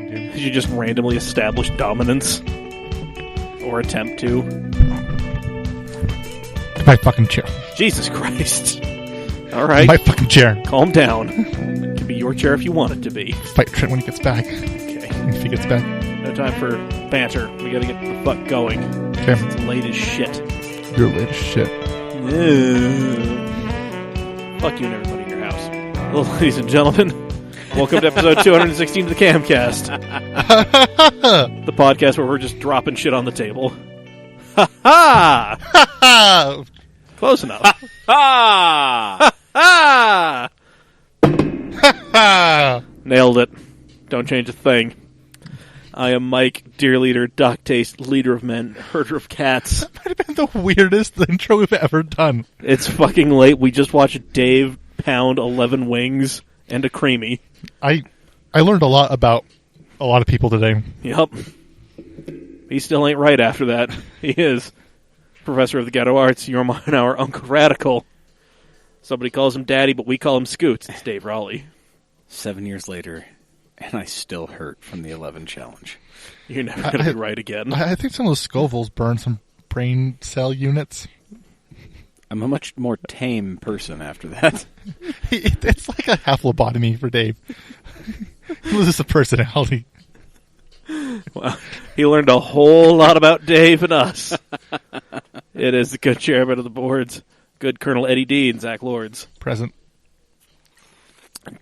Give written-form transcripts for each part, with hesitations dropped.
dude. Did you just randomly establish dominance? Or attempt to? My fucking chair. Jesus Christ. Alright. My fucking chair. Calm down. It can be your chair if you want it to be. Fight Trent when he gets back. Okay. If he gets back. No time for banter. We gotta get the fuck going. Okay. It's late as shit. You're late as shit. Fuck you and everybody in your house. Well, ladies and gentlemen, welcome to episode 216 of the CAMcast. The podcast where we're just dropping shit on the table. Ha ha! Ha ha! Close enough. Ah! Ha Ha! Nailed it. Don't change a thing. I am Mike, dear leader, Doc Taste, leader of men, herder of cats. That might have been the weirdest intro we've ever done. It's fucking late. We just watched Dave pound 11 wings and a creamy. I learned a lot about a lot of people today. Yep. He still ain't right after that. He is. Professor of the Ghetto Arts, your mine, our Uncle Radical. Somebody calls him Daddy, but we call him Scoots. It's Dave Raleigh. 7 years later, and I still hurt from the 11 challenge. You're never going to be right again. I think some of those Scovilles burn some brain cell units. I'm a much more tame person after that. It's like a half lobotomy for Dave. He loses a personality. Well, he learned a whole lot about Dave and us. It is the good chairman of the boards, good Colonel Eddie D and Zach Lords. Present.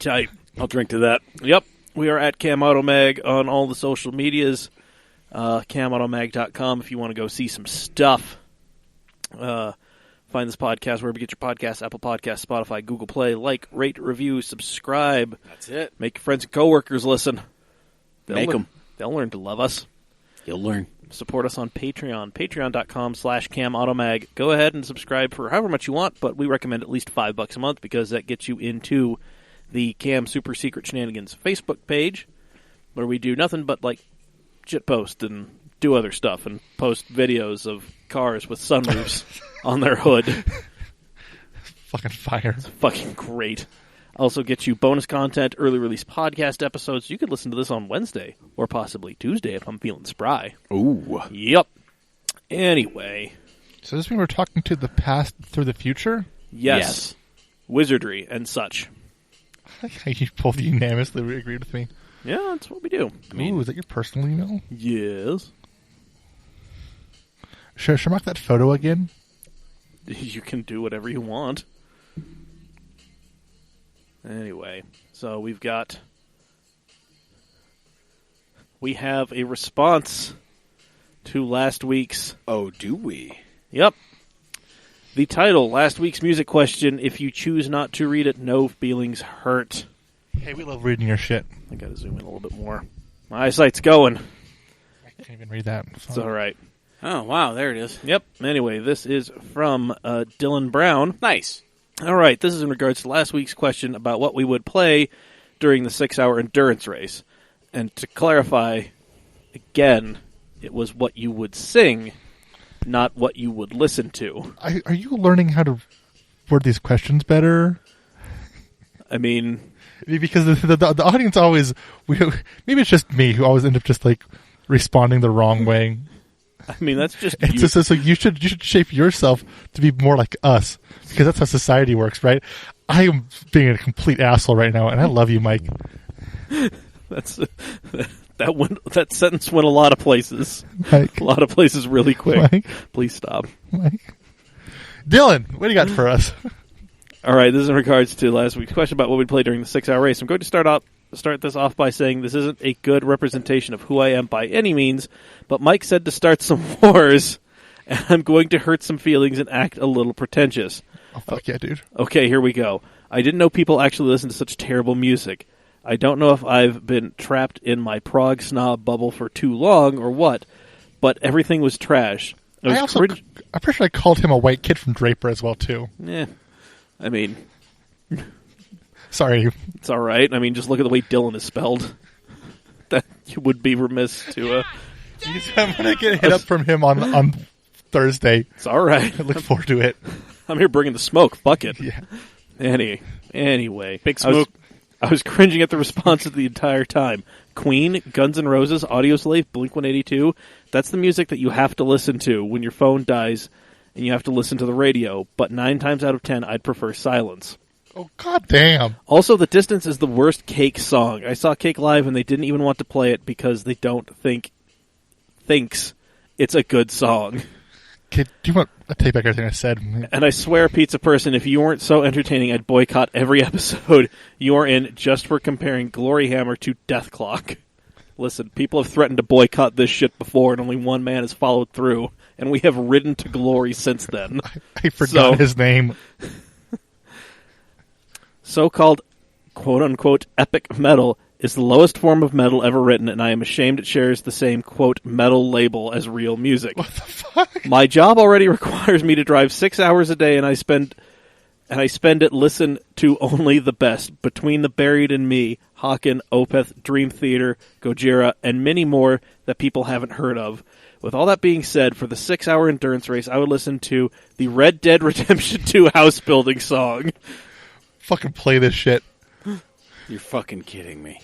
Tight. I'll drink to that. Yep. We are at CamAutoMag on all the social medias. CamAutoMag.com if you want to go see some stuff. Find this podcast wherever you get your podcasts, Apple Podcasts, Spotify, Google Play. Like, rate, review, subscribe. That's it. Make your friends and coworkers listen. Make them. They'll learn to love us. You'll learn. Support us on Patreon, patreon.com/CamAutoMag. Go ahead and subscribe for however much you want, but we recommend at least $5 a month because that gets you into the Cam Super Secret Shenanigans Facebook page, where we do nothing but, like, shit post and do other stuff and post videos of cars with sunroofs on their hood. Fucking fire. It's fucking great. Also gets you bonus content, early release podcast episodes. You could listen to this on Wednesday or possibly Tuesday if I'm feeling spry. Ooh. Yep. Anyway. So does this mean we're talking to the past through the future? Yes. Wizardry and such. You both unanimously agreed with me. Yeah, that's what we do. Ooh, is that your personal email? Yes. Should I mark that photo again? You can do whatever you want. Anyway, so we have a response to last week's... Oh, do we? Yep. The title, last week's music question, if you choose not to read it, no feelings hurt. Hey, we love reading your shit. I gotta zoom in a little bit more. My eyesight's going. I can't even read that. It's alright. Oh, wow, there it is. Yep. Anyway, this is from Dyllan Brown. Nice. Alright, this is in regards to last week's question about what we would play during the 6-hour endurance race. And to clarify, again, it was what you would sing, not what you would listen to. Are you learning how to word these questions better? I mean... Because the audience always... maybe it's just me who always end up just, like, responding the wrong way. I mean, that's just you. So you should shape yourself to be more like us, because that's how society works, right? I am being a complete asshole right now, and I love you, Mike. That sentence went a lot of places. Mike. A lot of places really quick. Mike. Please stop. Mike. Dylan, what do you got for us? All right, this is in regards to last week's question about what we'd play during the 6-hour race. I'm going to start this off by saying this isn't a good representation of who I am by any means, but Mike said to start some wars, and I'm going to hurt some feelings and act a little pretentious. Oh, fuck yeah, dude. Okay, here we go. I didn't know people actually listen to such terrible music. I don't know if I've been trapped in my prog snob bubble for too long or what, but everything was trash. I'm pretty sure I called him a white kid from Draper as well, too. Yeah. I mean... Sorry. It's all right. I mean, just look at the way Dylan is spelled. That you would be remiss to... I'm going to get hit up from him on Thursday. It's all right. I look forward to it. I'm here bringing the smoke. Fuck it. Yeah. Anyway. Big smoke. I was cringing at the responses the entire time. Queen, Guns N' Roses, Audioslave, Blink-182. That's the music that you have to listen to when your phone dies and you have to listen to the radio. But 9 times out of 10, I'd prefer silence. Oh, goddamn. Also, The Distance is the worst Cake song. I saw Cake live and they didn't even want to play it because they don't thinks it's a good song. Okay, do you want to take back everything I said? And I swear, Pizza Person, if you weren't so entertaining, I'd boycott every episode you are in just for comparing Glory Hammer to Death Clock. Listen, people have threatened to boycott this shit before, and only one man has followed through, and we have ridden to glory since then. I forgot his name. So-called quote-unquote epic metal is the lowest form of metal ever written, and I am ashamed it shares the same, quote, metal label as real music. What the fuck? My job already requires me to drive 6 hours a day, and I spend it listen to only the best. Between the Buried and Me, Hawken, Opeth, Dream Theater, Gojira, and many more that people haven't heard of. With all that being said, for the 6-hour endurance race, I would listen to the Red Dead Redemption 2 house building song. Fucking play this shit. You're fucking kidding me.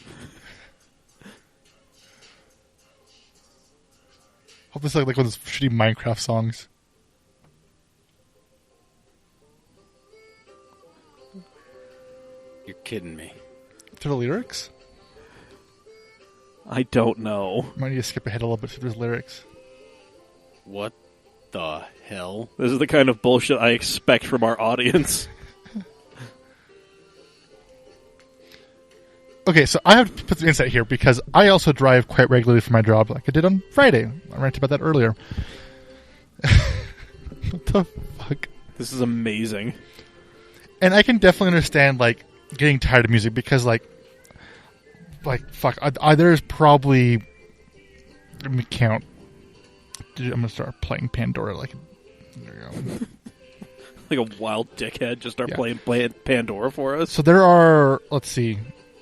Hope this is like one of those shitty Minecraft songs. You're kidding me. To the lyrics? I don't know. Might need to skip ahead a little bit to those lyrics. What the hell? This is the kind of bullshit I expect from our audience. Okay, so I have to put some insight here because I also drive quite regularly for my job, like I did on Friday. I ranted about that earlier. What the fuck? This is amazing. And I can definitely understand, like, getting tired of music because, like fuck, there's probably, let me count. I'm gonna start playing Pandora. Like, there you go. Like a wild dickhead, just start playing Pandora for us. So there are, let's see.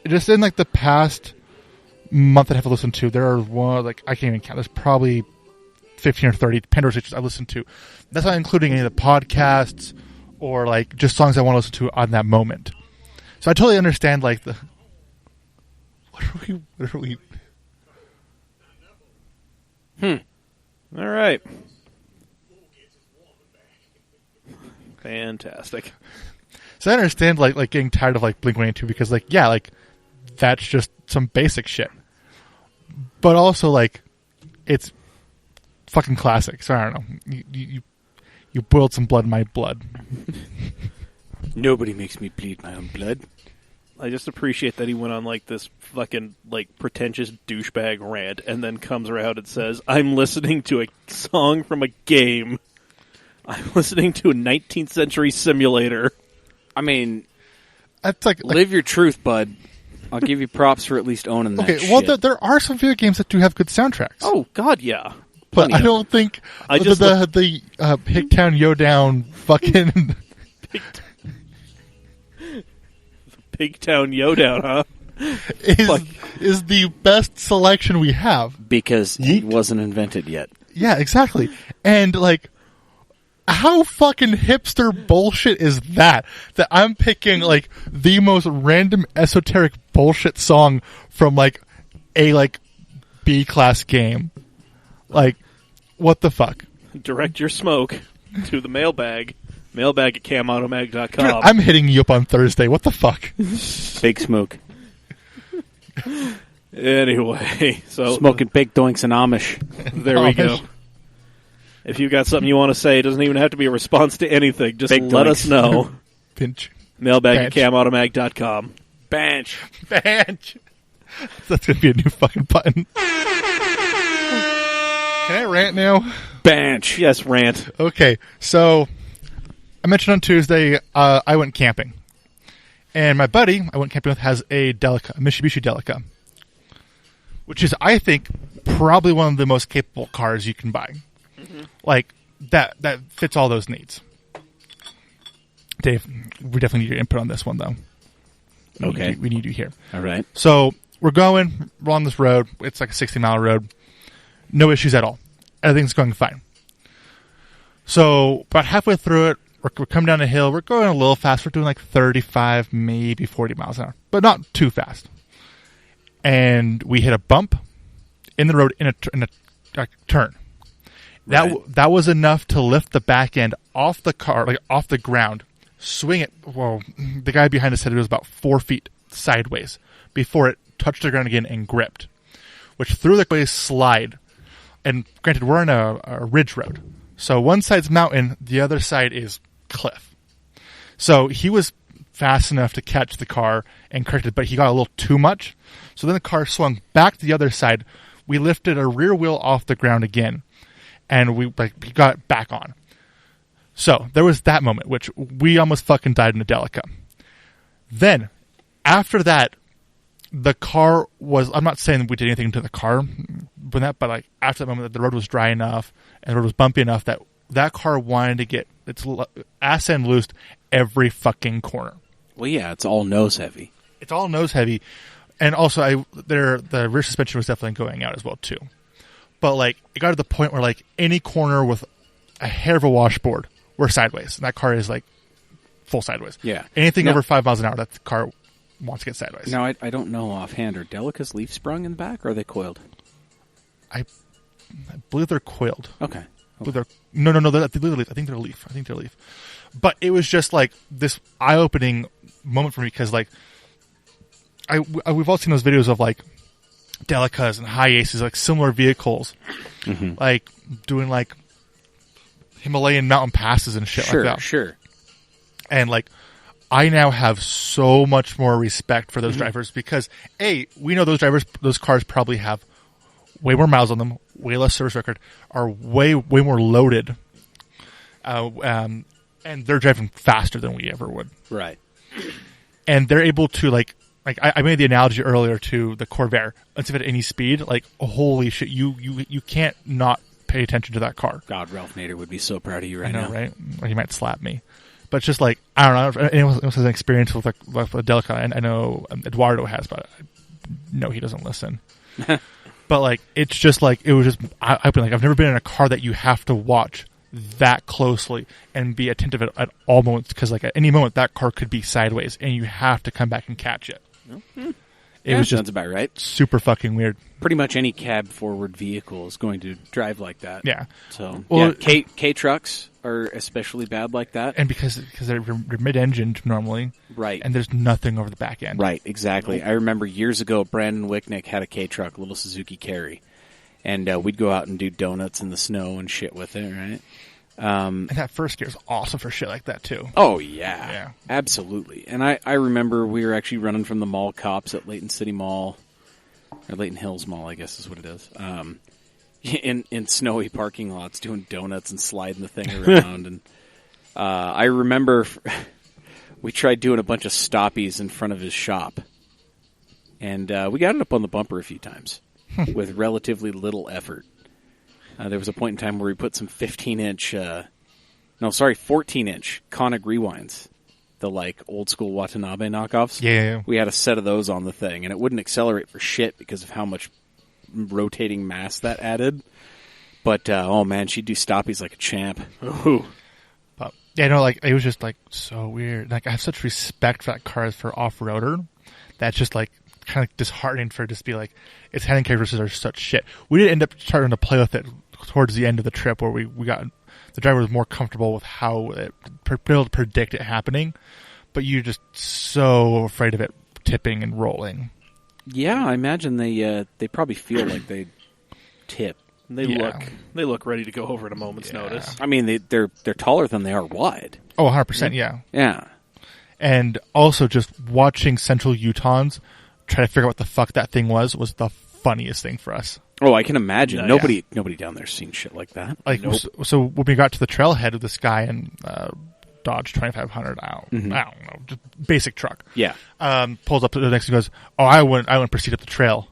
Just in, like, the past month that I have listened to, there are one, like, I can't even count. There's probably 15 or 30 Pandora stations I listen to. That's not including any of the podcasts or, like, just songs I want to listen to on that moment. So I totally understand, like, the... What are we... All right. Fantastic. So I understand, like getting tired of, like, Blink-182 because, like, yeah, like, that's just some basic shit. But also, like, it's fucking classic. So I don't know. You boiled some blood in my blood. Nobody makes me bleed my own blood. I just appreciate that he went on, like, this fucking, like, pretentious douchebag rant and then comes around and says, I'm listening to a song from a game. I'm listening to a 19th century simulator. I mean, That's like live your truth, bud. I'll give you props for at least owning that shit. Well, there are some video games that do have good soundtracks. Oh, God, yeah. but I don't think the Hicktown Yo-Down fucking... Pigtown Yo-Down, huh? is the best selection we have. Because it wasn't invented yet. Yeah, exactly. And, like, how fucking hipster bullshit is that? That I'm picking, like, the most random esoteric bullshit song from, like, a, like, B-class game. Like, what the fuck? Direct your smoke to the mailbag. Mailbag at CAMautomag.com. Dude, I'm hitting you up on Thursday. What the fuck? Big smoke. Anyway, so... Smoking big doinks and Amish. There we go. If you've got something you want to say, it doesn't even have to be a response to anything. Just let us know. Pinch. Mailbag at CAMautomag.com. Bench. That's going to be a new fucking button. Can I rant now? Bench. Yes, rant. Okay, so I mentioned on Tuesday I went camping. And my buddy I went camping with has a Delica, a Mitsubishi Delica. Which is, I think, probably one of the most capable cars you can buy. Mm-hmm. Like, that fits all those needs. Dave, we definitely need your input on this one, though. We need you here. All right. So, we're on this road. It's like a 60-mile road. No issues at all. Everything's going fine. So, about halfway through it, we're coming down a hill. We're going a little fast. We're doing like 35, maybe 40 miles an hour, but not too fast. And we hit a bump in the road in a turn. That was enough to lift the back end off the car, like off the ground, swing it. Well, the guy behind us said it was about 4 feet sideways before it touched the ground again and gripped, which threw the slide. And granted, we're on a ridge road. So one side's mountain, the other side is cliff. So he was fast enough to catch the car and correct it, but he got a little too much. So then the car swung back to the other side. We lifted a rear wheel off the ground again, and we got it back on. So there was that moment, which we almost fucking died in a Delica. Then, after that, the car was, I'm not saying we did anything to the car, but like after that moment, the road was dry enough and the road was bumpy enough that car wanted to get its ass end loosed every fucking corner. Well, yeah, it's all nose heavy. It's all nose heavy. And also, the rear suspension was definitely going out as well, too. But, like, it got to the point where, like, any corner with a hair of a washboard, we're sideways. And that car is, like, full sideways. Yeah. Anything over 5 miles an hour, that car wants to get sideways. Now, I don't know offhand. Are Delicas leaf sprung in the back, or are they coiled? I believe they're coiled. Okay. No, I think they're leaf. But it was just, like, this eye-opening moment for me because, like, we've all seen those videos of, like, Delicas and high aces, like, similar vehicles, like, doing, like, Himalayan mountain passes and shit like that. Sure. And, like, I now have so much more respect for those drivers because, A, we know those cars probably have way more miles on them, way less service record, are way more loaded, and they're driving faster than we ever would. Right. And they're able to, like I made the analogy earlier to the Corvair. Unless at any speed, like, holy shit, you can't not pay attention to that car. God, Ralph Nader would be so proud of you I know, now. right? Or he might slap me. But it's just like, I don't know if anyone else has an experience with a Delica, and I know Eduardo has, but no, he doesn't listen. But, like, it's just like, it was just, I've never been in a car that you have to watch that closely and be attentive at all moments, because, like, at any moment that car could be sideways and you have to come back and catch it. It was just sounds about right. Super fucking weird. Pretty much any cab forward vehicle is going to drive like that. Yeah. So, well, yeah, K trucks are especially bad like that. And because they're mid-engined normally. Right. And there's nothing over the back end. Right, exactly. I remember years ago, Brandon Wicknick had a K truck, a little Suzuki Carry. And we'd go out and do donuts in the snow and shit with it, right? And that first gear is awesome for shit like that, too. Oh, yeah. Absolutely. And I remember we were actually running from the mall cops at Layton City Mall, or Layton Hills Mall, I guess is what it is, in snowy parking lots doing donuts and sliding the thing around. And I remember we tried doing a bunch of stoppies in front of his shop. And we got it up on the bumper a few times with relatively little effort. There was a point in time where we put some 14-inch Koenig rewinds, the, like, old school Watanabe knockoffs. Yeah. We had a set of those on the thing, and it wouldn't accelerate for shit because of how much rotating mass that added. But, oh man, she'd do stoppies like a champ. Ooh. But, yeah, no, like, it was just, like, so weird. Like, I have such respect for that car for off-roader. That's just, like, kind of disheartening for it to just be like, its handling characteristics are such shit. We did end up starting to play with it towards the end of the trip, where we got, the driver was more comfortable with how it, able to predict it happening, but you're just so afraid of it tipping and rolling. Yeah, I imagine they probably feel like they tip. They look ready to go over at a moment's notice. I mean, they're taller than they are wide. Oh, 100%, yeah. Yeah. And also just watching Central Utahns try to figure out what the fuck that thing was the funniest thing for us. Oh, I can imagine. Nobody down there's seen shit like that. Like, nope. So when we got to the trailhead of this guy in Dodge 2500, I don't know, just basic truck. Yeah. Pulls up to the next and goes, "Oh, I wouldn't proceed up the trail."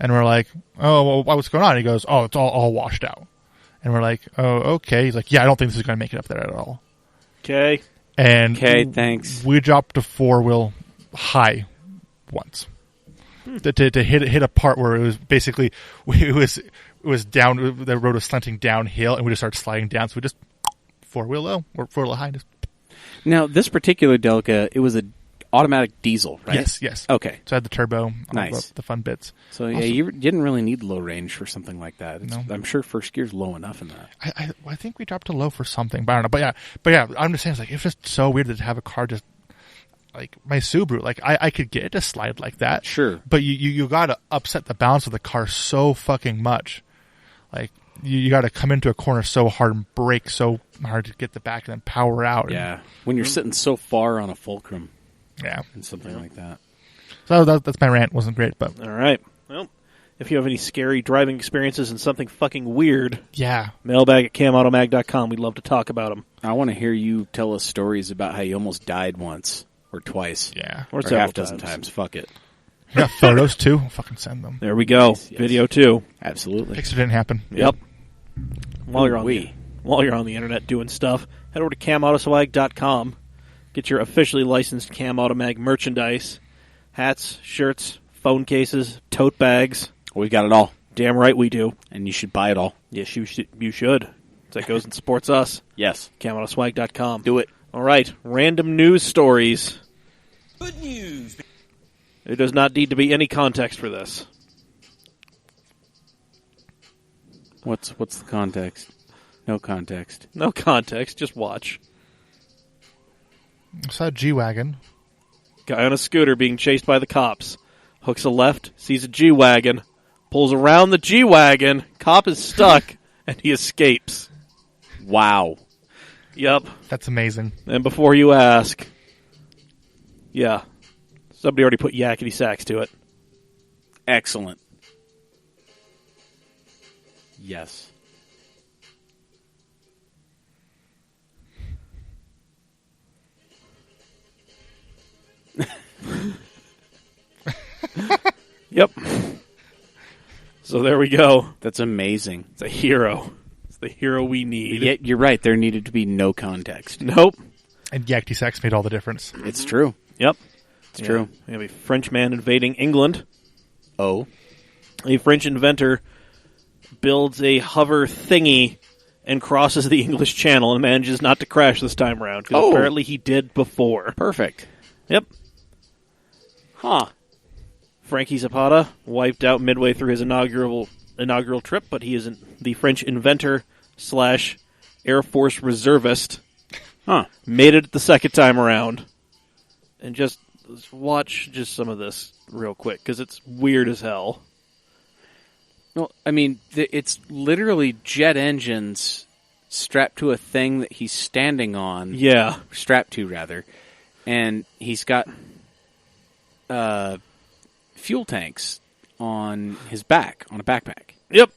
And we're like, "Oh, well, what's going on?" He goes, "Oh, it's all washed out." And we're like, "Oh, okay." He's like, "Yeah, I don't think this is going to make it up there at all." Okay. And thanks. We dropped to 4-wheel high once. To hit a part where it was basically it was down, the road was slanting downhill, and we just started sliding down. So we just 4-wheel low or 4-wheel high, just Now, this particular Delica, it was a automatic diesel, right? Yes. Okay. So I had the turbo, all Nice. the fun bits. So, yeah, Also- you didn't really need low range for something like that. No. I'm sure first gear's low enough in that. I think we dropped to low for something, but I don't know. But yeah, I'm just saying, it's like, it's just so weird to have a car just, like, my Subaru, like, I could get it to slide like that. Sure. But you gotta upset the balance of the car so fucking much. Like, you gotta come into a corner so hard and brake so hard to get the back and then power out. Yeah. When you're sitting so far on a fulcrum Yeah. and something like that. So that's my rant. Wasn't great, but All right. Well, if you have any scary driving experiences and something fucking weird, yeah. mailbag at camautomag.com. We'd love to talk about them. I want to hear you tell us stories about how you almost died once or twice. Yeah. Or Or several half dozen times. times. Fuck it. You got photos too? I'll fucking send them. There we go. Yes. Video too. Absolutely. Picture didn't happen. Yep. While you're on Ooh-wee. while you're on the internet doing stuff, head over to CamAutoswag.com. Get your officially licensed Cam Automag merchandise: hats, shirts, phone cases, tote bags. We've got it all. Damn right we do. And you should buy it all. Yes, you should. That goes and supports us. Yes. CamAutoswag.com. Do it. All right, random news stories. Good news. There does not need to be any context for this. What's the context? No context. No context, just watch. I saw a G-Wagon. Guy on a scooter being chased by the cops. Hooks a left, sees a G-Wagon, pulls around the G-Wagon, cop is stuck, and he escapes. Wow. Yep. That's amazing. And before you ask, yeah, somebody already put yakety sax to it. Excellent. Yes. Yep. So there we go. That's amazing. It's a hero. It's the hero we need. Yet you're right. There needed to be no context. Nope. And Yakety Sax made all the difference. It's true. Yep. It's true. We have a French man invading England. Oh. A French inventor builds a hover thingy and crosses the English Channel and manages not to crash this time around. Because Oh. apparently he did before. Perfect. Yep. Huh. Frankie Zapata wiped out midway through his inaugural trip, but he is the French inventor / Air Force reservist. Huh. Made it the second time around. And just watch just some of this real quick, because it's weird as hell. Well, I mean, it's literally jet engines strapped to a thing that he's standing on. Yeah. Strapped to, rather. And he's got fuel tanks on his back, on a backpack. Yep.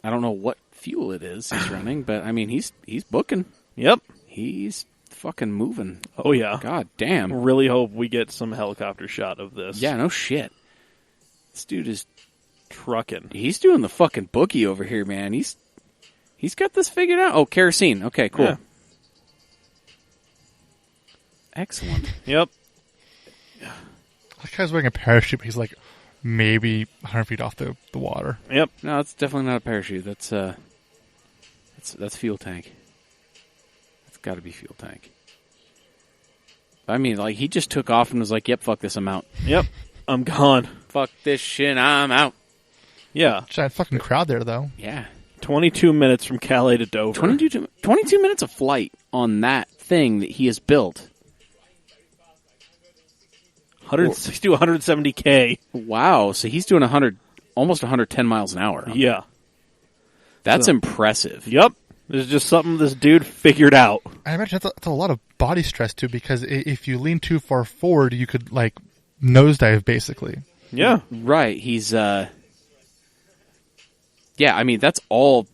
I don't know what fuel it is he's running, but, I mean, he's booking. Yep. He's fucking moving. Oh, yeah. God damn. Really hope we get some helicopter shot of this. Yeah, no shit. This dude is... Trucking. He's doing the fucking bookie over here, man. He's got this figured out. Oh, kerosene. Okay, cool. Yeah. Excellent. Yep. That guy's wearing a parachute, but he's like maybe 100 feet off the water. Yep. No, it's definitely not a parachute. That's fuel tank. It's got to be fuel tank. I mean, like, he just took off and was like, "Yep, fuck this, I'm out. Yep. I'm gone. Fuck this shit, I'm out." Yeah. Giant fucking crowd there, though. Yeah. 22 minutes from Calais to Dover. 22 minutes of flight on that thing that he has built. 160 to 170K. Wow. So he's doing almost 110 miles an hour. Yeah. That's impressive. Yep. There's just something this dude figured out. I imagine that's a lot of body stress, too, because if you lean too far forward, you could, like, nosedive, basically. Yeah. Right. He's, yeah, I mean, that's all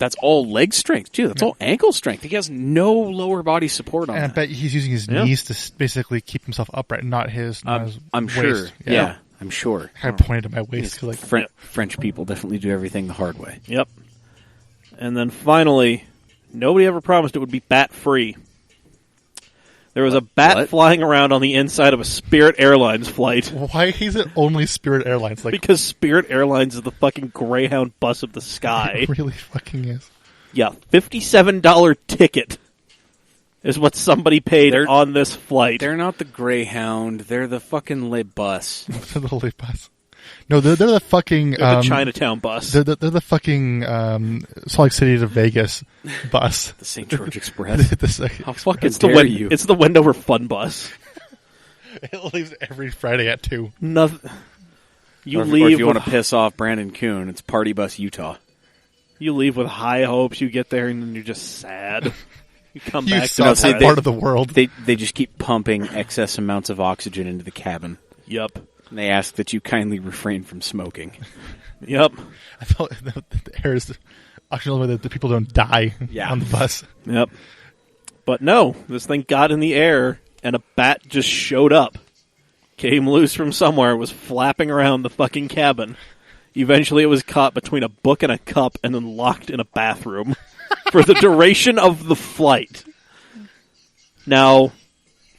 leg strength, too. That's all ankle strength. He has no lower body support on And I that. bet he's using his knees to basically keep himself upright, not his I'm waist. sure. Yeah, I'm sure. I pointed to my waist. 'Cause, like, French people definitely do everything the hard way. Yep. And then finally, nobody ever promised it would be bat-free. There was a bat What? flying around on the inside of a Spirit Airlines flight. why is it only Spirit Airlines? Like, Because Spirit Airlines is the fucking Greyhound bus of the sky. it really fucking is. Yeah, $57 ticket. is what somebody paid on this flight. They're not the Greyhound. They're the fucking Le Bus. The little bus. No, they're the fucking... They're the Chinatown bus. They're the fucking Salt Lake City to Vegas bus. The St. George Express. How fucking dare you? It's the Wendover Fun Bus. It leaves every Friday at 2. Nothing. Or if you want to piss off Brandon Kuhn, it's Party Bus Utah. You leave with high hopes. You get there and then you're just sad. You come You back saw to that part of the world. They just keep pumping excess amounts of oxygen into the cabin. Yup. And they ask that you kindly refrain from smoking. Yup. I thought the air is actually the way that the people don't die on the bus. Yep. But no, this thing got in the air and a bat just showed up. Came loose from somewhere, was flapping around the fucking cabin. Eventually it was caught between a book and a cup and then locked in a bathroom for the duration of the flight. Now,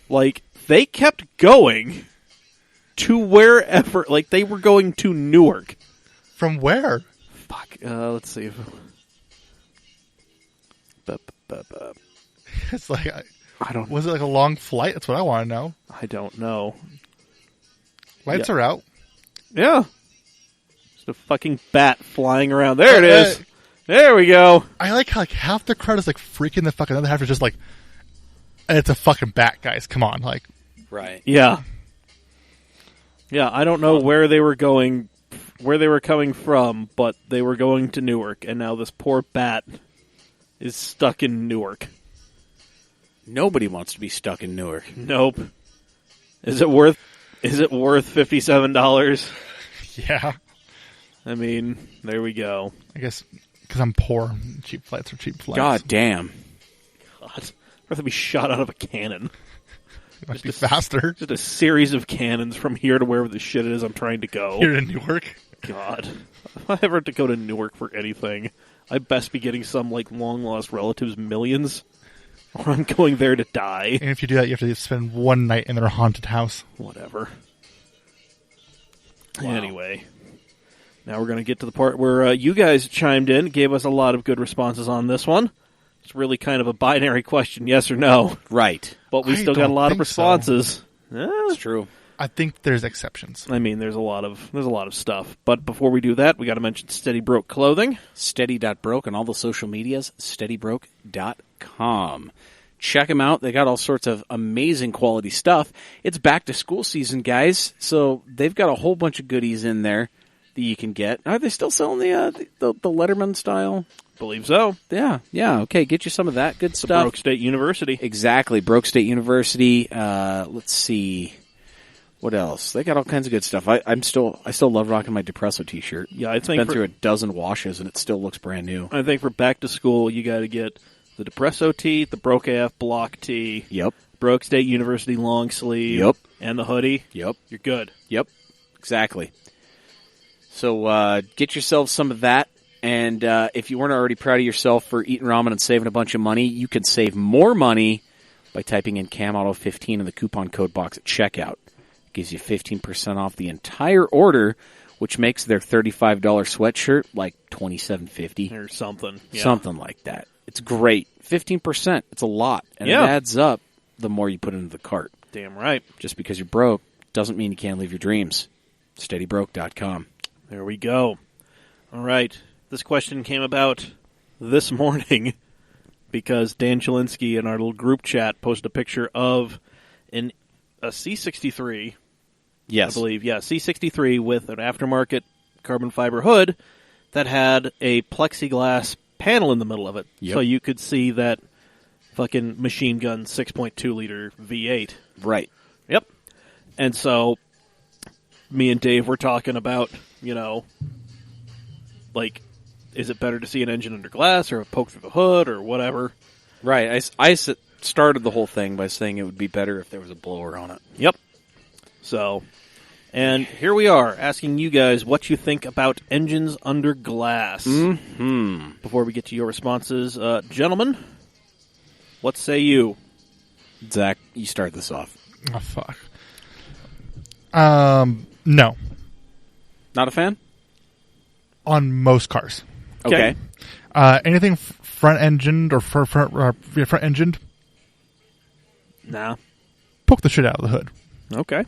they kept going to wherever, they were going to Newark. From where? Fuck, let's see. It's like... I don't know. Was it a long flight? That's what I want to know. I don't know. Lights are out. Yeah. Just a fucking bat flying around. There it is. There we go. I like how half the crowd is freaking the fuck, and the other half is just it's a fucking bat, guys. Come on, Right. Yeah. Yeah, I don't know where they were going, where they were coming from, but they were going to Newark, and now this poor bat is stuck in Newark. Nobody wants to be stuck in Newark. Nope. Is it worth $57? Yeah. I mean, there we go. I guess because I'm poor, cheap flights are cheap flights. God damn. God, I'd rather be shot out of a cannon. It must be faster. Just a series of cannons from here to wherever the shit is I'm trying to go. Here in Newark. God. If I ever had to go to Newark for anything, I'd best be getting some, long-lost relatives' millions, or I'm going there to die. And if you do that, you have to spend one night in their haunted house. Whatever. Wow. Anyway. Now we're going to get to the part where you guys chimed in, gave us a lot of good responses on this one. It's really kind of a binary question, yes or no. Right. But we I still got a don't lot of think responses. It's true. I think there's exceptions. I mean, there's a lot of stuff. But before we do that, we got to mention Steady Broke Clothing. Steady.broke on all the social medias, steadybroke.com. Check them out. They got all sorts of amazing quality stuff. It's back to school season, guys, so they've got a whole bunch of goodies in there that you can get. Are they still selling the Letterman style? Believe so. Yeah. Okay, get you some of that good stuff. Broke State University. Exactly, Broke State University. Let's see. What else? They got all kinds of good stuff. I still love rocking my Depresso t-shirt. Yeah, I think it's been through a dozen washes and it still looks brand new. I think for back to school, you got to get the Depresso tee, the Broke AF block tee. Yep. Broke State University long sleeve. Yep. And the hoodie. Yep. You're good. Yep. Exactly. So get yourself some of that. And if you weren't already proud of yourself for eating ramen and saving a bunch of money, you can save more money by typing in CamAuto15 in the coupon code box at checkout. It gives you 15% off the entire order, which makes their $35 sweatshirt like $27.50 or something. Yeah. Something like that. It's great. 15%. It's a lot. And it adds up the more you put into the cart. Damn right. Just because you're broke doesn't mean you can't live your dreams. SteadyBroke.com. There we go. All right. This question came about this morning because Dan Chelinsky in our little group chat posted a picture of a C63. Yes. I believe. Yeah, C63 with an aftermarket carbon fiber hood that had a plexiglass panel in the middle of it. Yep. So you could see that fucking machine gun 6.2 liter V8. Right. Yep. And so me and Dave were talking about, is it better to see an engine under glass or a poke through the hood or whatever? Right. I started the whole thing by saying it would be better if there was a blower on it. Yep. So, and here we are asking you guys what you think about engines under glass. Mm-hmm. Before we get to your responses, gentlemen, what say you? Zach, you start this off. Oh, fuck. No. Not a fan? On most cars. Okay. Anything front-engined or front-engined, Nah. Poke the shit out of the hood. Okay.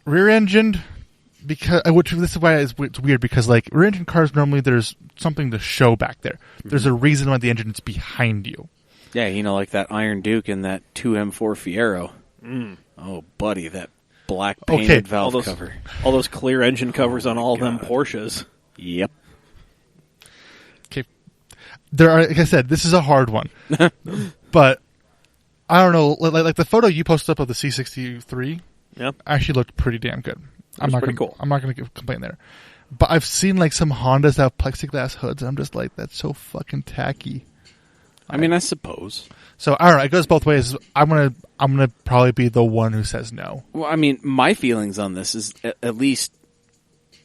Rear-engined, because which this is why it's weird, because like rear-engine cars normally there's something to show back there. There's a reason why the engine is behind you. Yeah, like that Iron Duke and that 2M4 Fiero. Oh, buddy, that black painted valve cover. All those clear engine covers on all them Porsches. Yep. Okay. There are, like I said, this is a hard one. But I don't know, like the photo you posted up of the C63 actually looked pretty damn good. I'm not going to complain there. But I've seen like some Hondas that have plexiglass hoods, and I'm just like, that's so fucking tacky. I mean, I suppose. So I don't know. It goes both ways. I'm gonna probably be the one who says no. Well, I mean, my feelings on this is at least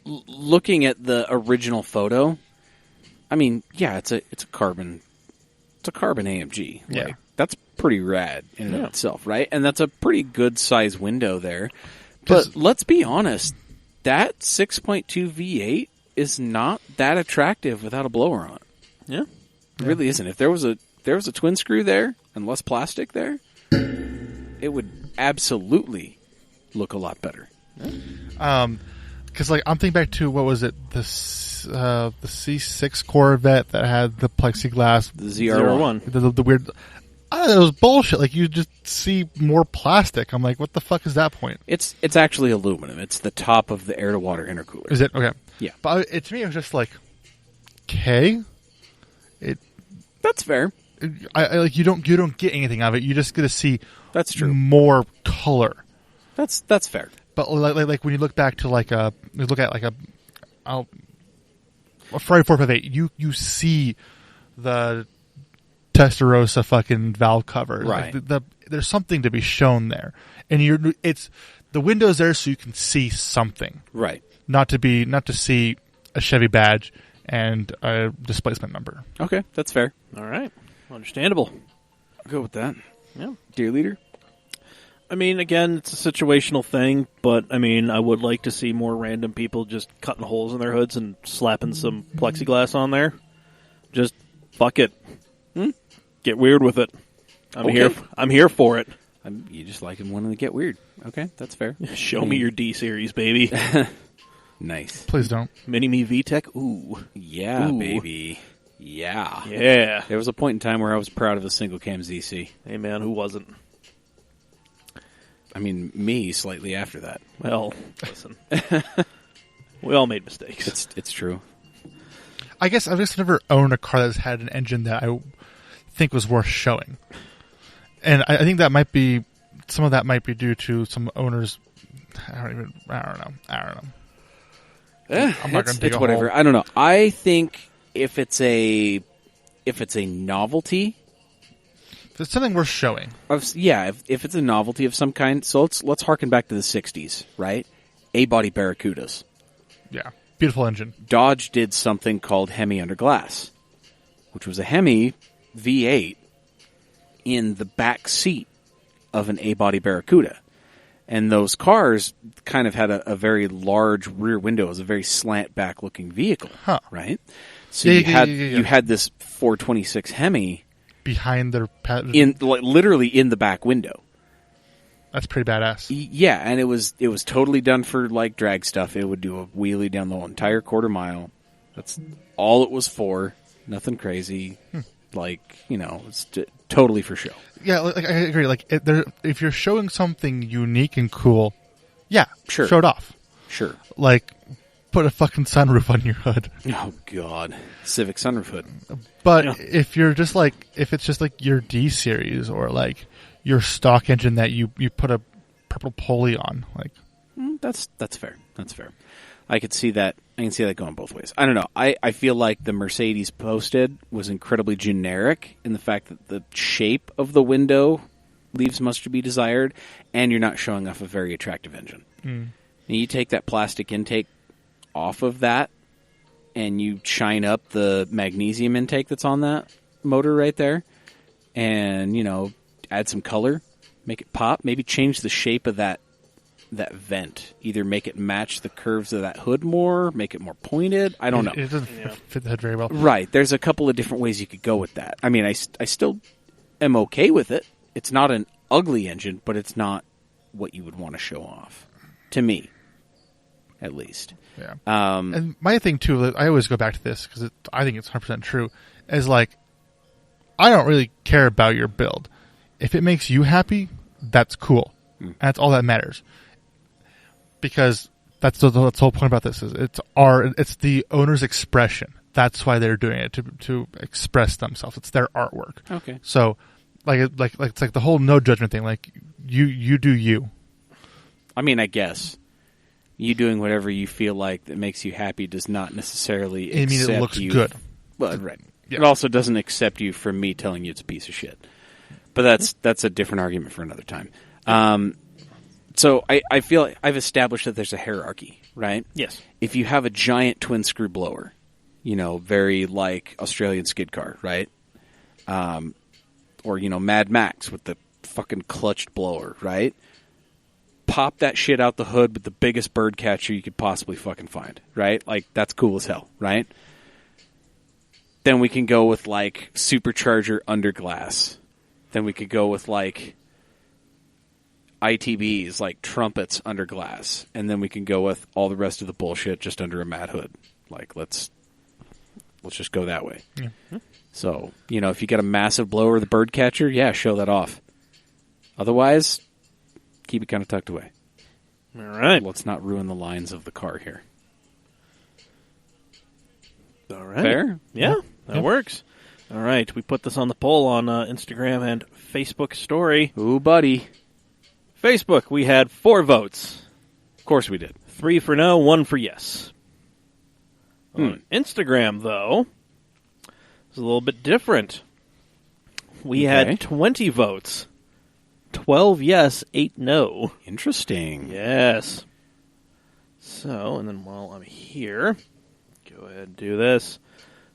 looking at the original photo. I mean, yeah, it's a carbon AMG. Yeah, like, that's pretty rad in and of itself, right? And that's a pretty good size window there. But let's be honest, that 6.2 V8 is not that attractive without a blower on it. Yeah, it really isn't. If there was a twin screw there and less plastic there, it would absolutely look a lot better. Because like I'm thinking back to what was it, the C6 Corvette that had the plexiglass, the ZR1, the weird. It was bullshit. Like you just see more plastic. I'm like, what the fuck is that point? It's actually aluminum. It's the top of the air to water intercooler. Is it okay? Yeah, but to me it was just like, okay, that's fair. I like you don't get anything out of it. You just get to see that's true more color. That's fair. But like when you look back to like a Ferrari 458, you see the Testarossa fucking valve cover. Right. Like there's something to be shown there, and it's the window's there so you can see something. Right. Not to see a Chevy badge and a displacement number. Okay, that's fair. All right. Understandable. I'll go with that. Yeah. Dear leader? I mean, again, it's a situational thing, but, I mean, I would like to see more random people just cutting holes in their hoods and slapping some plexiglass on there. Just, fuck it. Get weird with it. I'm here for it. You just like him wanting to get weird. Okay, that's fair. Show me your D-Series, baby. Nice. Please don't. Mini-Me VTEC? Ooh. Yeah, baby. Yeah. Yeah. There was a point in time where I was proud of a single cam ZC. Hey, man, who wasn't? I mean, me slightly after that. Well, listen. We all made mistakes. It's true. I guess I've just never owned a car that's had an engine that I think was worth showing. And I think that might be, some of that might be due to some owners. I don't know. I'm not going to it's whatever. I don't know. I think if it's a novelty, if it's something worth showing. If it's a novelty of some kind, so let's harken back to the 60s, right? A-body Barracudas. Yeah. Beautiful engine. Dodge did something called Hemi Under Glass, which was a Hemi V8 in the back seat of an A-body Barracuda. And those cars kind of had a very large rear window. It was a very slant back looking vehicle, right? So you had this 426 Hemi behind their literally in the back window. That's pretty badass. Yeah, and it was totally done for like drag stuff. It would do a wheelie down the entire quarter mile. That's all it was for. Nothing crazy. Like, it's totally for show. Yeah, like, I agree. Like, if you're showing something unique and cool, yeah, sure, show it off. Sure. Like, put a fucking sunroof on your hood. Oh God, Civic sunroof hood. But if it's just like your D series or like your stock engine that you put a purple pulley on, like that's fair. That's fair. I can see that going both ways. I don't know. I feel like the Mercedes posted was incredibly generic in the fact that the shape of the window leaves much to be desired, and you're not showing off a very attractive engine. And you take that plastic intake off of that, and you shine up the magnesium intake that's on that motor right there, and, add some color, make it pop, maybe change the shape of that vent. Either make it match the curves of that hood more, make it more pointed. I don't know. It doesn't fit the hood very well. Right. There's a couple of different ways you could go with that. I mean, I still am okay with it. It's not an ugly engine, but it's not what you would want to show off. To me, at least. Yeah. And my thing, too, I always go back to this because I think it's 100% true, is like, I don't really care about your build. If it makes you happy, that's cool. And that's all that matters. Because that's the whole point about this. Is it's the owner's expression. That's why they're doing it, to express themselves. It's their artwork. Okay. So, it's like the whole no judgment thing. Like, you do you. I mean, I guess you doing whatever you feel like that makes you happy does not necessarily accept it looks you. good. Well, right. Yeah. It also doesn't accept you from me telling you it's a piece of shit. But that's a different argument for another time. So I feel like I've established that there's a hierarchy, right? Yes. If you have a giant twin screw blower, very like Australian skid car, right? Or Mad Max with the fucking clutched blower, right? Pop that shit out the hood with the biggest bird catcher you could possibly fucking find, right? Like, that's cool as hell, right? Then we can go with, like, supercharger under glass. Then we could go with, like, ITBs, like trumpets under glass. And then we can go with all the rest of the bullshit just under a matte hood. Like, let's just go that way. Yeah. So, if you got a massive blower with a bird catcher, yeah, show that off. Otherwise, keep it kind of tucked away. All right. Let's not ruin the lines of the car here. All right. Fair? Yeah, that works. All right. We put this on the poll on Instagram and Facebook story. Ooh, buddy. Facebook, we had 4 votes. Of course we did. 3 for no, 1 for yes. On Instagram, though, it's a little bit different. We had 20 votes. 12 yes, 8 no. Interesting. Yes. So, and then while I'm here, go ahead and do this.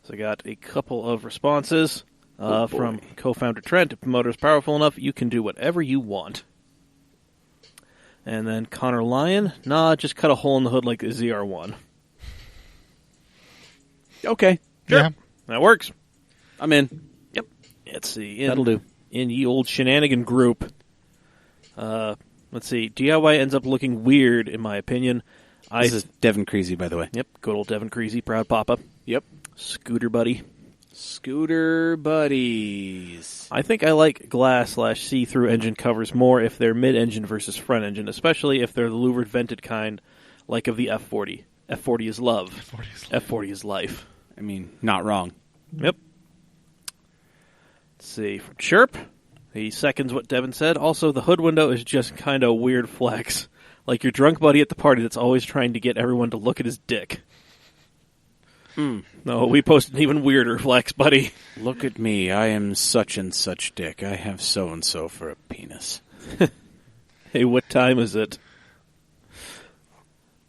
So I got a couple of responses from co-founder Trent. If the motor is powerful enough, you can do whatever you want. And then Connor Lyon, just cut a hole in the hood like the ZR1. Okay. Sure. Yeah. That works. I'm in. Yep. Let's see. That'll do. In the old shenanigan group, let's see. DIY ends up looking weird, in my opinion. This is Devin Creasy, by the way. Yep, good old Devin Creasy, proud papa. Yep. Scooter buddy. Scooter buddies. I think I like glass / see-through engine covers more if they're mid-engine versus front engine, especially if they're the louvered vented kind, like of the F40. F40 is love. F40 is life. I mean, not wrong. Yep. Let's see. From Chirp, he seconds what Devin said. Also, the hood window is just kind of weird flex. Like your drunk buddy at the party that's always trying to get everyone to look at his dick. No, we posted an even weirder flex, buddy. Look at me. I am such and such dick. I have so-and-so for a penis. Hey, what time is it?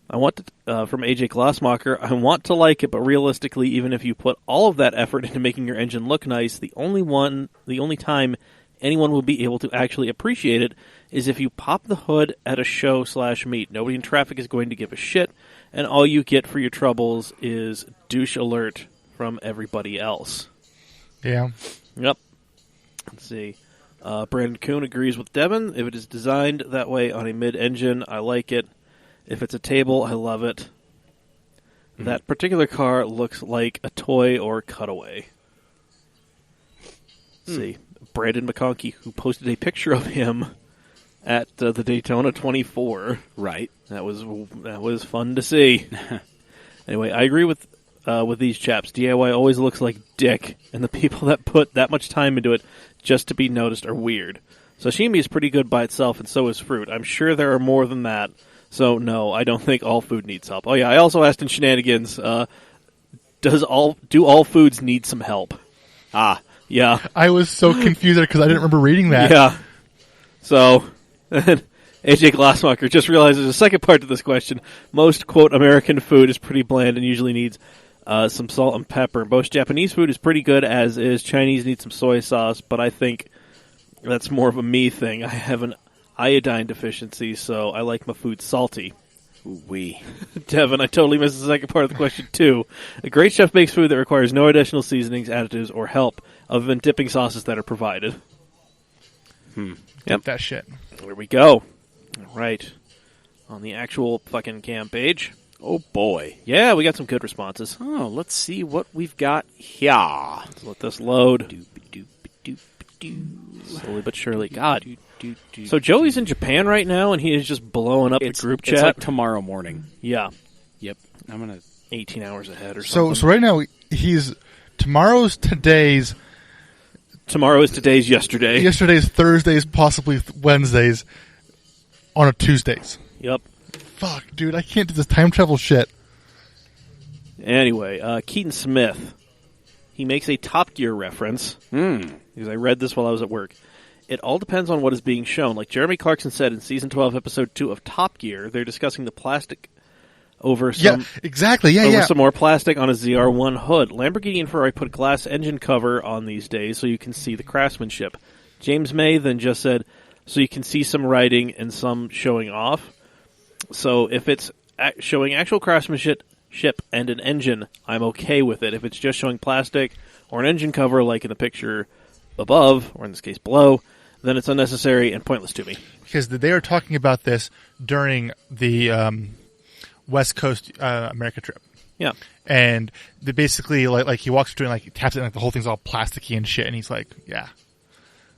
I want to, from AJ Glassmacher, I want to like it, but realistically, even if you put all of that effort into making your engine look nice, the only time anyone will be able to actually appreciate it is if you pop the hood at a show / meet. Nobody in traffic is going to give a shit, and all you get for your troubles is douche alert from everybody else. Yeah. Yep. Let's see. Brandon Kuhn agrees with Devin. If it is designed that way on a mid-engine, I like it. If it's a table, I love it. That particular car looks like a toy or cutaway. Let's see. Brandon McConkey, who posted a picture of him at the Daytona 24. Right. That was fun to see. Anyway, I agree with these chaps. DIY always looks like dick, and the people that put that much time into it just to be noticed are weird. Sashimi is pretty good by itself, and so is fruit. I'm sure there are more than that. So, no, I don't think all food needs help. Oh, yeah, I also asked in Shenanigans, do all foods need some help? Yeah. I was so confused because I didn't remember reading that. Yeah. So, AJ Glassmacher just realized there's a second part to this question. Most, quote, American food is pretty bland and usually needs some salt and pepper. Most Japanese food is pretty good, as is. Chinese needs some soy sauce, but I think that's more of a me thing. I have an iodine deficiency, so I like my food salty. Devin, I totally missed the second part of the question, too. A great chef makes food that requires no additional seasonings, additives, or help other than dipping sauces that are provided. Get that shit. There we go. All right. On the actual fucking cam page. Oh, boy. Yeah, we got some good responses. Oh, let's see what we've got here. Let's let this load. Slowly but surely. God. So Joey's in Japan right now, and he is just blowing up the group chat. It's like tomorrow morning. Yeah. Yep. I'm going to... 18 hours ahead or So something. right now, tomorrow's today's, Tomorrow is today's yesterday. yesterday's Thursdays, possibly Wednesdays, on a Tuesdays. Yep. Fuck, dude, I can't do this time travel shit. Anyway, Keaton Smith. He makes a Top Gear reference. Because I read this while I was at work. It all depends on what is being shown. Like Jeremy Clarkson said in Season 12, Episode 2 of Top Gear, they're discussing the plastic over some... Yeah, exactly, yeah, over yeah. some more plastic on a ZR1 hood. Lamborghini and Ferrari put glass engine cover on these days so you can see the craftsmanship. James May then just said, so you can see some writing and some showing off. So if it's showing actual craftsmanship and an engine, I'm okay with it. If it's just showing plastic or an engine cover like in the picture above, or in this case below, then it's unnecessary and pointless to me. Because they were talking about this during the West Coast America trip. Yeah. And they basically, like he walks through and like taps it and like the whole thing's all plasticky and shit, and he's like, yeah.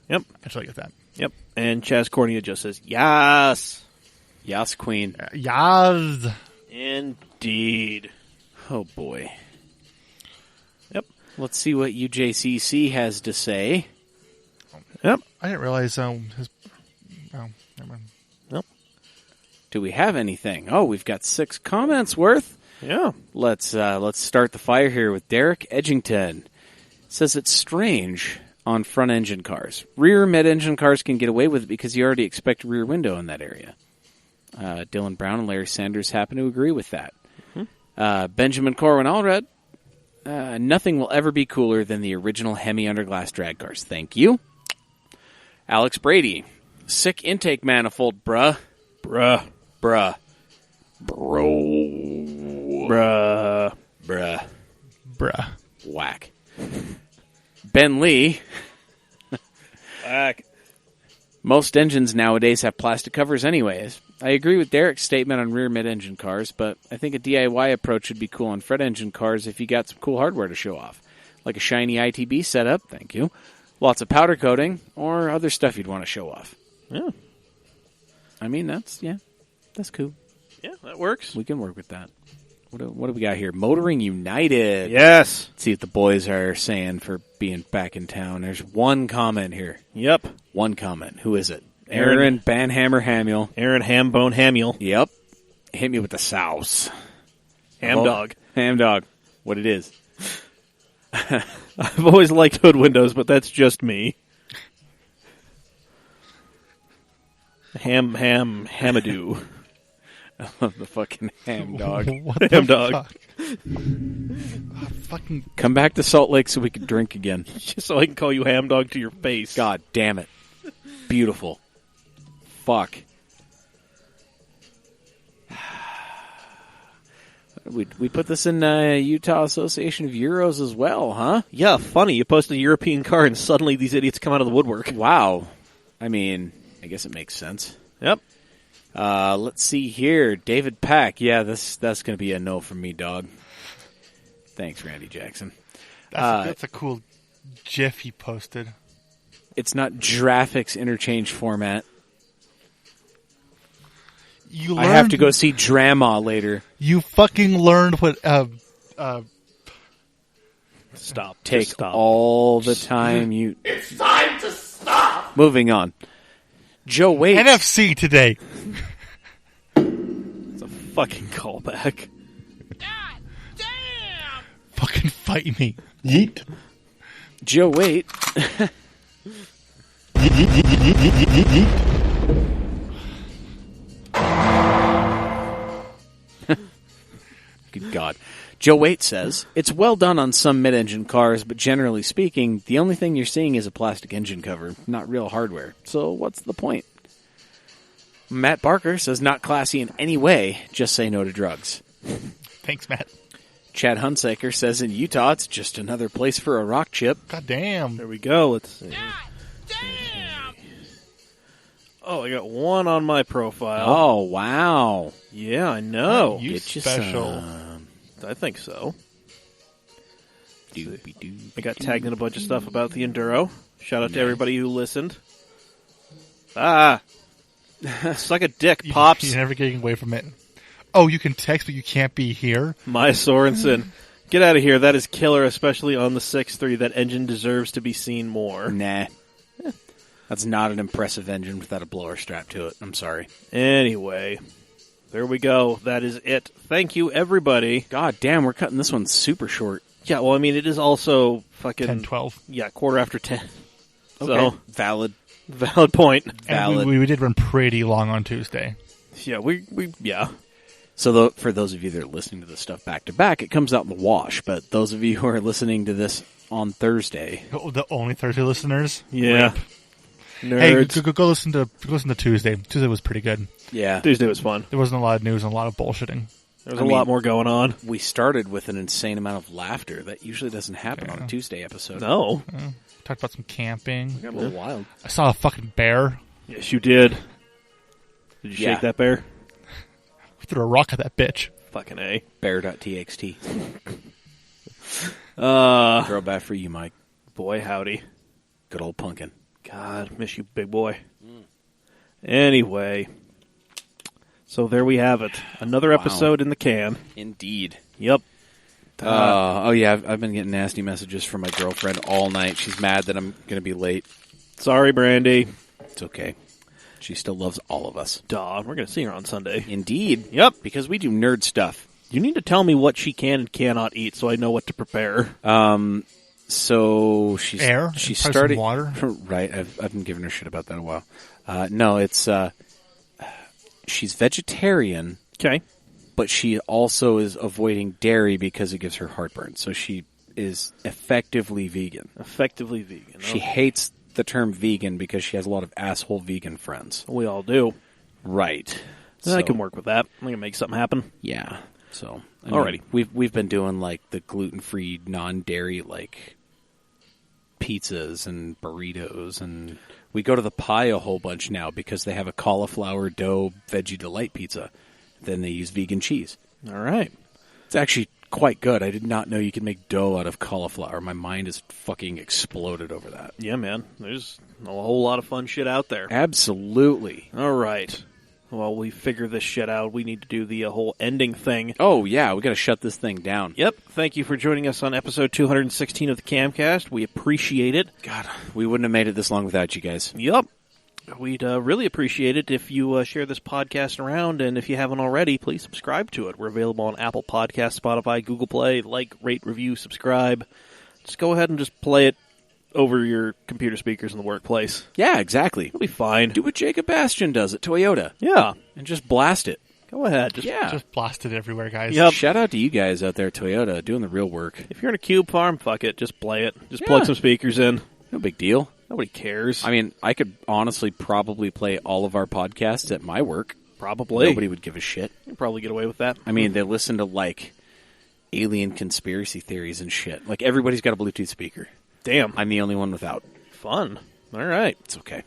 Yep. I totally get that. Yep. And Chaz Cornea just says, yes. Yas, Queen. Yaz. Indeed. Oh, boy. Yep. Let's see what UJCC has to say. Yep. I didn't realize his... Oh, never mind. Yep. Do we have anything? Oh, we've got 6 comments worth. Yeah. Let's start the fire here with Derek Edgington. Says it's strange on front engine cars. Rear mid-engine cars can get away with it because you already expect a rear window in that area. Dyllan Brown and Larry Sanders happen to agree with that. Mm-hmm. Benjamin Corwin Allred. Nothing will ever be cooler than the original Hemi underglass drag cars. Thank you. Alex Brady. Sick intake manifold, bruh. Bruh. Bruh. Bro. Bruh. Bruh. Bruh. Whack. Ben Lee. Whack. Most engines nowadays have plastic covers anyways. I agree with Derek's statement on rear mid-engine cars, but I think a DIY approach would be cool on front engine cars if you got some cool hardware to show off. Like a shiny ITB setup, thank you. Lots of powder coating, or other stuff you'd want to show off. Yeah. I mean, that's cool. Yeah, that works. We can work with that. What do we got here? Motoring United. Yes. Let's see what the boys are saying for being back in town. There's one comment here. Yep. One comment. Who is it? Aaron. Aaron Banhammer Hamiel. Aaron Hambone Hamiel. Yep. Hit me with the sauce. Ham dog. Ham dog. What it is. I've always liked hood windows, but that's just me. Hamadoo. I love the fucking ham dog. What the Ham dog. fuck? Fucking... Come back to Salt Lake so we can drink again. Just so I can call you ham dog to your face. God damn it. Beautiful. Fuck. We put this in Utah Association of Euros as well, huh? Yeah, funny. You post a European car and suddenly these idiots come out of the woodwork. Wow. I mean, I guess it makes sense. Yep. Let's see here. David Pack. Yeah, that's going to be a no from me, dog. Thanks, Randy Jackson. That's a cool GIF he posted. It's not graphics interchange format. I have to go see Drama later. You fucking learned what... Stop. Take Just stop. all the time you... It's time to stop! Moving on. Joe Waits. NFC today. It's a fucking callback. God damn! Fucking fight me. Yeet. Joe Wait. Yeet, yeet, yeet, yeet, yeet, yeet, yeet. Good God. Joe Waite says, it's well done on some mid-engine cars, but generally speaking, the only thing you're seeing is a plastic engine cover, not real hardware. So what's the point? Matt Barker says, not classy in any way, just say no to drugs. Thanks, Matt. Chad Hunsaker says, in Utah, it's just another place for a rock chip. God damn. There we go. Let's see. God damn! Oh, I got one on my profile. Oh, wow. Yeah, I know. You Get you special. some. I think so. Doobie-doo. I got tagged in a bunch of stuff about the Enduro. Shout out to everybody who listened. Ah. Suck a dick, Pops. You're never getting away from it. Oh, you can text, but you can't be here? Maya Sorensen. Get out of here. That is killer, especially on the 6.3. That engine deserves to be seen more. Nah. That's not an impressive engine without a blower strap to it. I'm sorry. Anyway, there we go. That is it. Thank you, everybody. God damn, we're cutting this one super short. Yeah, well, I mean, it is also fucking... 10-12. Yeah, 10:15. Okay. So, Valid. valid point. And we did run pretty long on Tuesday. Yeah, yeah. So for those of you that are listening to this stuff back to back, it comes out in the wash. But those of you who are listening to this on Thursday, Oh, the only Thursday listeners? Yeah. Rip. Nerds. Hey, go listen to Tuesday. Tuesday was pretty good. yeah, Tuesday was fun. There wasn't a lot of news and a lot of bullshitting. There was a lot more going on. we started with an insane amount of laughter that usually doesn't happen on a Tuesday episode. No. Talked about some camping. Got a little wild. I saw a fucking bear. Yes, you did. Did you Yeah. shake that bear? Threw a rock at that bitch. Fucking A. Bear.txt. Uh, Throwback for you, Mike. boy, howdy. Good old Punkin. God, miss you, big boy. Anyway. So there we have it. Another episode in the can. Indeed. Yep. Oh yeah, I've been getting nasty messages from my girlfriend all night. She's mad that I'm going to be late. Sorry, Brandy. It's okay. She still loves all of us. Duh, we're going to see her on Sunday. Indeed. Yep. Because we do nerd stuff. You need to tell me what she can and cannot eat so I know what to prepare. So she's Air? She's Probably starting some water? Right. I've been giving her shit about that a while. No, it's she's vegetarian, Okay. but she also is avoiding dairy because it gives her heartburn. So she is effectively vegan. Effectively vegan. She Okay. hates the term vegan because she has a lot of asshole vegan friends. We all do. Right. I can work with that. I'm going to make something happen. Yeah. So Alrighty. we've been doing like the gluten-free, non-dairy like pizzas and burritos, and we go to the Pie a whole bunch now because they have a cauliflower dough veggie delight pizza. Then they use vegan cheese. All right. It's actually quite good. I did not know you could make dough out of cauliflower. My mind is fucking exploded over that. Yeah, man. There's a whole lot of fun shit out there. Absolutely. All right. Well, we figure this shit out. We need to do the whole ending thing. Oh, yeah, we got to shut this thing down. Yep. Thank you for joining us on episode 216 of the CAMcast. We appreciate it. God, we wouldn't have made it this long without you guys. Yep. We'd really appreciate it if you share this podcast around, and if you haven't already, please subscribe to it. We're available on Apple Podcasts, Spotify, Google Play. Like, rate, review, subscribe. Just go ahead and just play it over your computer speakers in the workplace. Yeah, exactly. It'll be fine. Do what Jacob Bastian does at Toyota Yeah. and just blast it. Go ahead. Just, Yeah. Just blasted everywhere, guys. Yep. Shout out to you guys out there at Toyota doing the real work. If you're in a cube farm, fuck it. Just play it. Just Yeah. plug some speakers in. No big deal. Nobody cares. I mean, I could honestly probably play all of our podcasts at my work. Probably. Nobody would give a shit. You can probably get away with that. I mean, they listen to, like, alien conspiracy theories and shit. Like, everybody's got a Bluetooth speaker. Damn. I'm the only one without. Fun. All right. It's okay.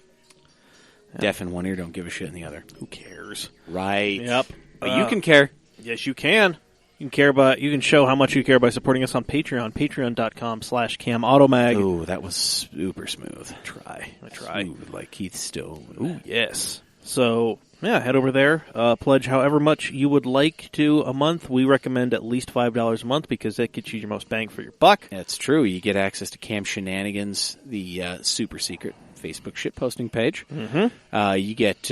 Deaf in one ear, don't give a shit in the other. Who cares? Right. Yep. But you can care. Yes, you can. You can show how much you care by supporting us on Patreon. Patreon.com/CamAutomag. Ooh, that was super smooth. I try. Smooth, like Keith Stone. Ooh, yes. So, yeah, head over there. Pledge however much you would like to a month. We recommend at least $5 a month because that gets you your most bang for your buck. That's true. You get access to Cam Shenanigans, the super secret Facebook shitposting page. Mm-hmm. You get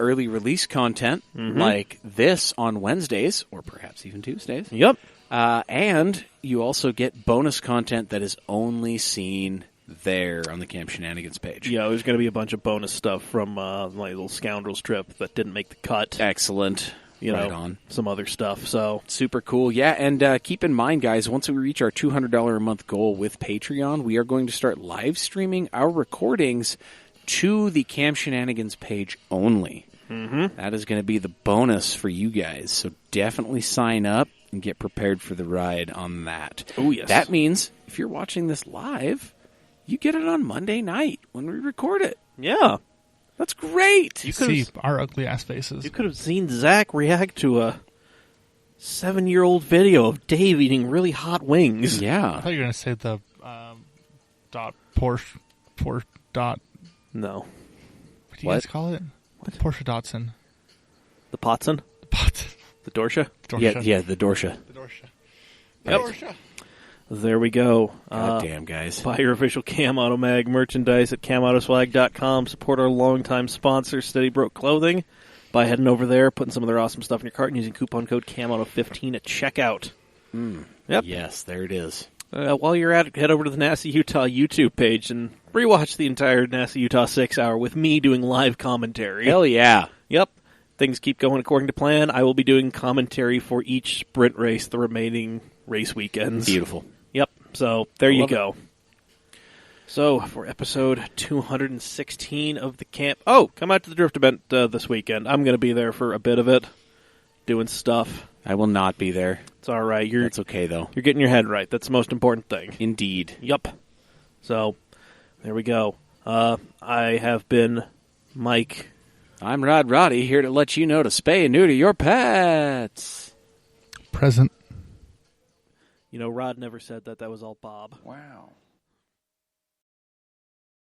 early release content like this on Wednesdays, or perhaps even Tuesdays. Yep. And you also get bonus content that is only seen there on the Cam Shenanigans page. Yeah, there's going to be a bunch of bonus stuff from my little Scoundrels trip that didn't make the cut. Excellent. Right on. Some other stuff. So Super cool. Yeah, and keep in mind, guys, once we reach our $200 a month goal with Patreon, we are going to start live streaming our recordings to the Cam Shenanigans page only. Mm-hmm. That is going to be the bonus for you guys. So definitely sign up and get prepared for the ride on that. Oh, yes. That means if you're watching this live, you get it on Monday night when we record it. yeah. That's great. You see our ugly ass faces. You could have seen Zach react to a 7-year-old video of Dave eating really hot wings. I Yeah. thought you were going to say the dot Porsche dot. No. What do you guys call it? Porsche Datsun. The Potson? The pot. The Dorsche? Yeah, the Dorsche. The Dorsche. Yep. Dorsche. There we go. God damn, guys. Buy your official Cam Auto Mag merchandise at CamAutoSwag.com. Support our longtime sponsor, Steady Broke Clothing, by heading over there, putting some of their awesome stuff in your cart, and using coupon code CamAuto15 at checkout. Yep. Yes, there it is. While you're at it, head over to the NASA Utah YouTube page and rewatch the entire NASA Utah 6 hour with me doing live commentary. Hell yeah. Yep. Things keep going according to plan. I will be doing commentary for each sprint race, the remaining race weekends. Beautiful. Yep. So there you love go. So for episode 216 of the camp. Oh, come out to the Drift event this weekend. I'm going to be there for a bit of it, doing stuff. I will not be there. It's all right. That's okay, though. You're getting your head right. That's the most important thing. Indeed. Yup. So there we go. I have been Mike. I'm Rod Roddy, here to let you know to spay and neuter your pets. Present. You know, Rod never said that. That was all Bob. Wow.